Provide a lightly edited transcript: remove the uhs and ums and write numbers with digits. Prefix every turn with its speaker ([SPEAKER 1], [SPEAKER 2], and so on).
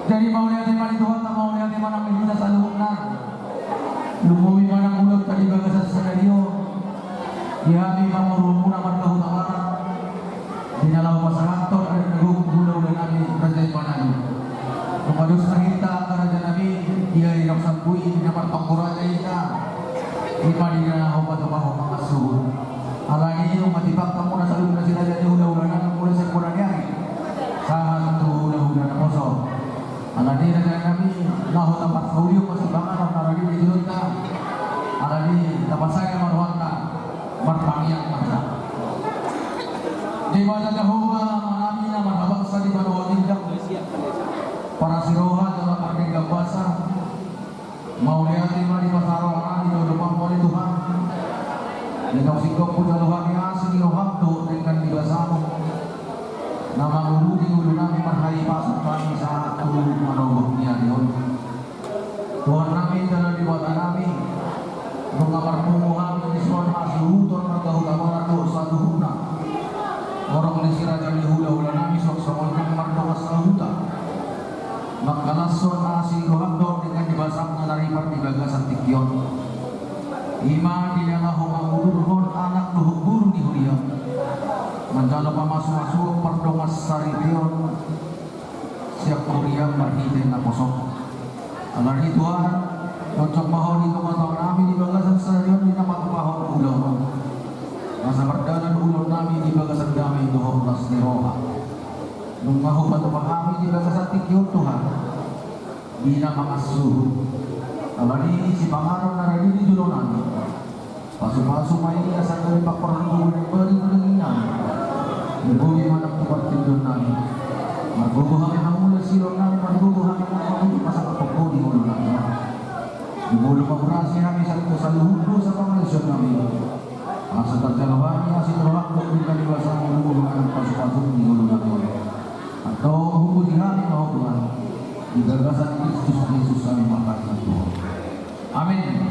[SPEAKER 1] Jadi mau lihat di mana Tuhan, tak mau lihat di mana kita selalu benar. Lumumi mana mulut tadi bagasan senario. Di hati kamu rumuna markah utamaran. Di dalam masyarakat ada neguk gula dan nabi raja panani. Kemadus kita raja nabi dia yang sampui dapat pangkuraja kita. Imani na obat obat mengasuh. Alani umat ibak kamu nasa lumina si raja udah mulai sekurangnya. Sangat udah kosong. Alani raja nabi lahu tempat saudio masih bangan orang di julta. Alani tempat saya marwata marpangiang masa. Di mana Jehovah mengamina marhabaksa di bawah tindak para siroha dalam arti gabasa mau lihat di mana di pasaran di depan oleh Tuhan. Di kau sikap pun Tuhan yang asing roham tu dengan dibasamu. Nama guru di guru nami marhai pasuk kami saat tu manoboknya dion. Tuhan nami dalam diwata nami mengamar pumuhan di suara masuk tuan martahu tamara tu satu huna. Orang di raja di hula-hula nami sok somolkan martahu sahuta. Maka lasun asing roham dengan dibasamnya dari partibagasan tikion. Ima di dalam hongangurun anak luhur di huria menjala pamasuk-masuk perdomas sarition siap huria marhiden naposok alari Tuhan cocok mahoni kematau nami di bagasan sarition di nama pahon ulang masa berdalan ulun nami di bagasan damai dohong lasni roha nungahu patupang kami di bagasan tikion Tuhan di nama asuh alani si pangaron naradi di julonan pasuk-pasuk main asal dari pak perangku dan beri-berinya bumi mana tempat tidur nami margogo kami hamula silong nami margogo kami hamula pasang kapoko di mulut nami di mulut pemberasi kami satu saluhudu sa pangalisyon nami masa terjalawani asin rohak memberikan diwasa menunggu dengan pasuk-pasuk di mulut nami atau hukum di hari maupun di gagasan Kristus Yesus kami makan Tuhan. Amin.